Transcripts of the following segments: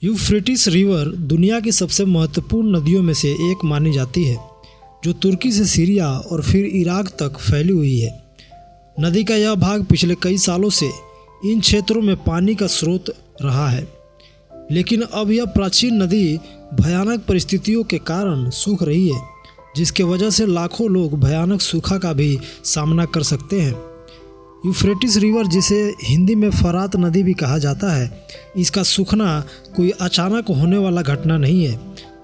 Euphrates river दुनिया की सबसे महत्वपूर्ण नदियों में से एक मानी जाती है, जो तुर्की से सीरिया और फिर इराक तक फैली हुई है। नदी का यह भाग पिछले कई सालों से इन क्षेत्रों में पानी का स्रोत रहा है, लेकिन अब यह प्राचीन नदी भयानक परिस्थितियों के कारण सूख रही है, जिसके वजह से लाखों लोग भयानक सूखा का भी सामना कर सकते हैं। यूफ्रेटिस रिवर, जिसे हिंदी में फरात नदी भी कहा जाता है, इसका सूखना कोई अचानक होने वाला घटना नहीं है,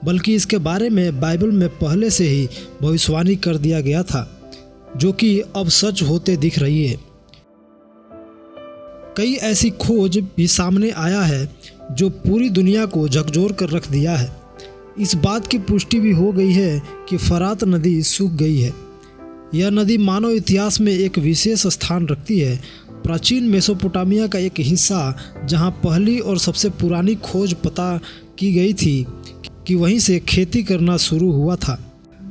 बल्कि इसके बारे में बाइबल में पहले से ही भविष्यवाणी कर दिया गया था, जो कि अब सच होते दिख रही है। कई ऐसी खोज भी सामने आया है जो पूरी दुनिया को झकझोर कर रख दिया है। इस बात की पुष्टि भी हो गई है कि फरात नदी सूख गई है। यह नदी मानव इतिहास में एक विशेष स्थान रखती है। प्राचीन मेसोपोटामिया का एक हिस्सा, जहां पहली और सबसे पुरानी खोज पता की गई थी कि वहीं से खेती करना शुरू हुआ था।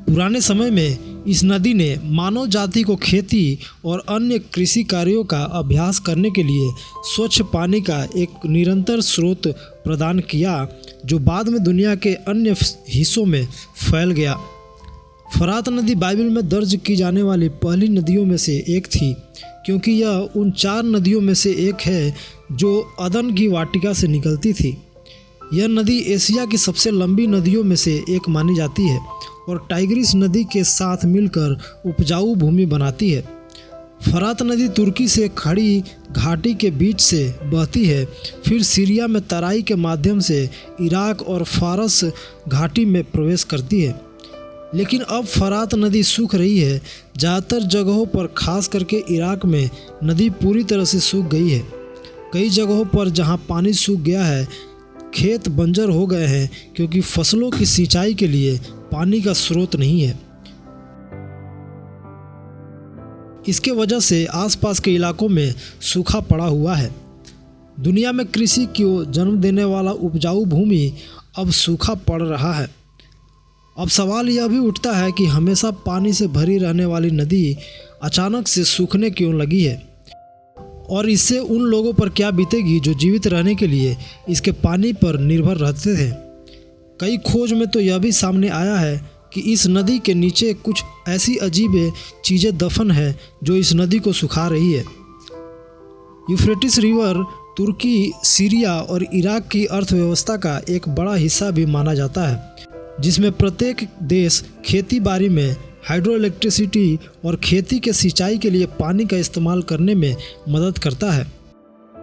पुराने समय में इस नदी ने मानव जाति को खेती और अन्य कृषि कार्यों का अभ्यास करने के लिए स्वच्छ पानी का एक निरंतर स्रोत प्रदान किया, जो बाद में दुनिया के अन्य हिस्सों में फैल गया। फरात नदी बाइबल में दर्ज की जाने वाली पहली नदियों में से एक थी, क्योंकि यह उन 4 नदियों में से एक है जो अदन की वाटिका से निकलती थी। यह नदी एशिया की सबसे लंबी नदियों में से एक मानी जाती है और टाइग्रिस नदी के साथ मिलकर उपजाऊ भूमि बनाती है। फरात नदी तुर्की से खड़ी घाटी के बीच से बहती है, फिर सीरिया में तराई के माध्यम से इराक और फारस घाटी में प्रवेश करती है। लेकिन अब फरात नदी सूख रही है। ज़्यादातर जगहों पर, खास करके इराक में, नदी पूरी तरह से सूख गई है। कई जगहों पर जहां पानी सूख गया है, खेत बंजर हो गए हैं, क्योंकि फसलों की सिंचाई के लिए पानी का स्रोत नहीं है। इसके वजह से आसपास के इलाकों में सूखा पड़ा हुआ है। दुनिया में कृषि को जन्म देने वाला उपजाऊ भूमि अब सूखा पड़ रहा है। अब सवाल यह भी उठता है कि हमेशा पानी से भरी रहने वाली नदी अचानक से सूखने क्यों लगी है, और इससे उन लोगों पर क्या बीतेगी जो जीवित रहने के लिए इसके पानी पर निर्भर रहते थे। कई खोज में तो यह भी सामने आया है कि इस नदी के नीचे कुछ ऐसी अजीब चीज़ें दफन हैं जो इस नदी को सुखा रही है। यूफ्रेटिस रिवर तुर्की, सीरिया और इराक की अर्थव्यवस्था का एक बड़ा हिस्सा भी माना जाता है, जिसमें प्रत्येक देश खेती बाड़ी में हाइड्रो इलेक्ट्रिसिटी और खेती के सिंचाई के लिए पानी का इस्तेमाल करने में मदद करता है।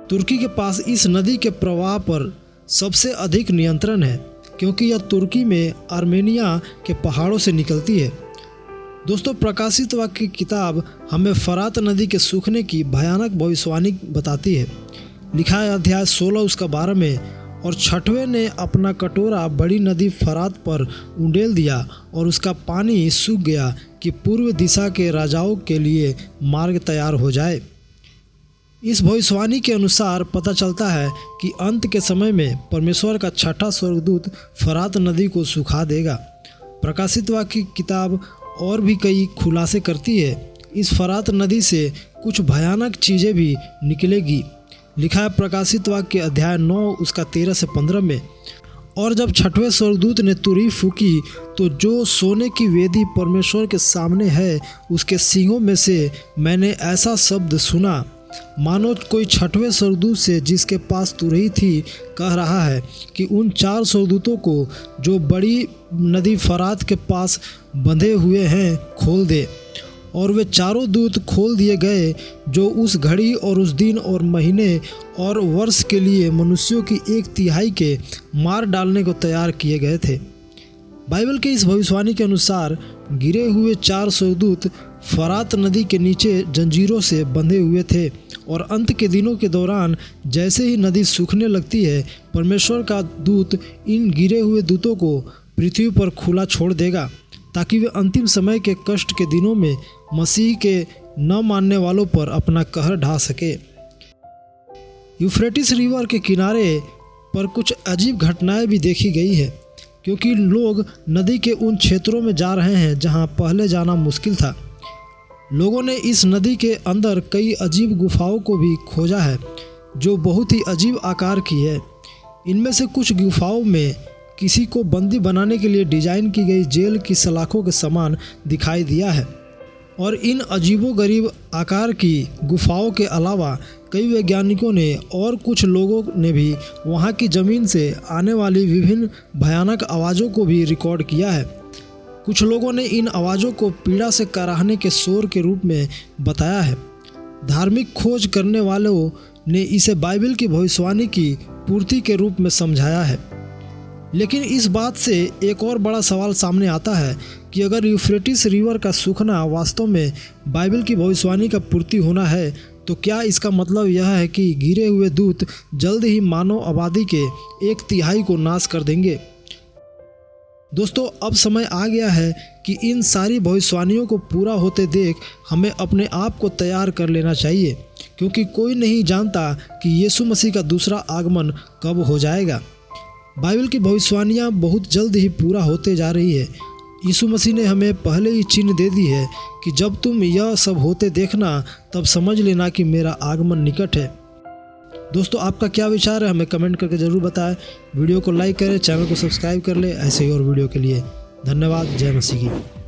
तुर्की के पास इस नदी के प्रवाह पर सबसे अधिक नियंत्रण है, क्योंकि यह तुर्की में आर्मेनिया के पहाड़ों से निकलती है। दोस्तों, प्रकाशित वाक्य की किताब हमें फरात नदी के सूखने की भयानक भविष्यवाणी बताती है। लिखा है अध्याय 16 उसका 12 में, और छठवें ने अपना कटोरा बड़ी नदी फरात पर उंडेल दिया और उसका पानी सूख गया कि पूर्व दिशा के राजाओं के लिए मार्ग तैयार हो जाए। इस भविष्यवाणी के अनुसार पता चलता है कि अंत के समय में परमेश्वर का छठा स्वर्गदूत फरात नदी को सुखा देगा। प्रकाशित वाक्य की किताब और भी कई खुलासे करती है। इस फरात नदी से कुछ भयानक चीज़ें भी निकलेगी। लिखा है प्रकाशित वाक्य अध्याय 9 उसका 13 से 15 में, और जब छठवें स्वर्गदूत ने तुरही फूकी, तो जो सोने की वेदी परमेश्वर के सामने है, उसके सींगों में से मैंने ऐसा शब्द सुना, मानो कोई छठवें स्वर्गदूत से, जिसके पास तुरही थी, कह रहा है कि उन 4 स्वर्गदूतों को जो बड़ी नदी फरात के पास बंधे हुए हैं, खोल दे। और वे चारों दूत खोल दिए गए, जो उस घड़ी और उस दिन और महीने और वर्ष के लिए मनुष्यों की 1/3 के मार डालने को तैयार किए गए थे। बाइबल के इस भविष्यवाणी के अनुसार गिरे हुए 4 स्वर्गदूत फरात नदी के नीचे जंजीरों से बंधे हुए थे, और अंत के दिनों के दौरान जैसे ही नदी सूखने लगती है, परमेश्वर का दूत इन गिरे हुए दूतों को पृथ्वी पर खुला छोड़ देगा, ताकि वे अंतिम समय के कष्ट के दिनों में मसीह के न मानने वालों पर अपना कहर ढा सके। यूफ्रेटिस रिवर के किनारे पर कुछ अजीब घटनाएं भी देखी गई है, क्योंकि लोग नदी के उन क्षेत्रों में जा रहे हैं जहां पहले जाना मुश्किल था। लोगों ने इस नदी के अंदर कई अजीब गुफाओं को भी खोजा है, जो बहुत ही अजीब आकार की है। इनमें से कुछ गुफाओं में किसी को बंदी बनाने के लिए डिजाइन की गई जेल की सलाखों के समान दिखाई दिया है। और इन अजीबोगरीब आकार की गुफाओं के अलावा कई वैज्ञानिकों ने और कुछ लोगों ने भी वहां की ज़मीन से आने वाली विभिन्न भयानक आवाज़ों को भी रिकॉर्ड किया है। कुछ लोगों ने इन आवाज़ों को पीड़ा से कराहने के शोर के रूप में बताया है। धार्मिक खोज करने वालों ने इसे बाइबल की भविष्यवाणी की पूर्ति के रूप में समझाया है। लेकिन इस बात से एक और बड़ा सवाल सामने आता है कि अगर यूफ्रेटिस रिवर का सूखना वास्तव में बाइबल की भविष्यवाणी का पूर्ति होना है, तो क्या इसका मतलब यह है कि गिरे हुए दूत जल्द ही मानव आबादी के 1/3 को नाश कर देंगे? दोस्तों, अब समय आ गया है कि इन सारी भविष्यवाणियों को पूरा होते देख हमें अपने आप को तैयार कर लेना चाहिए, क्योंकि कोई नहीं जानता कि यीशु मसीह का दूसरा आगमन कब हो जाएगा। बाइबल की भविष्यवाणियाँ बहुत जल्द ही पूरा होते जा रही है। यीशु मसीह ने हमें पहले ही चिन्ह दे दी है कि जब तुम यह सब होते देखना, तब समझ लेना कि मेरा आगमन निकट है। दोस्तों, आपका क्या विचार है हमें कमेंट करके ज़रूर बताएं। वीडियो को लाइक करें, चैनल को सब्सक्राइब कर ले ऐसे ही और वीडियो के लिए। धन्यवाद। जय मसीह की।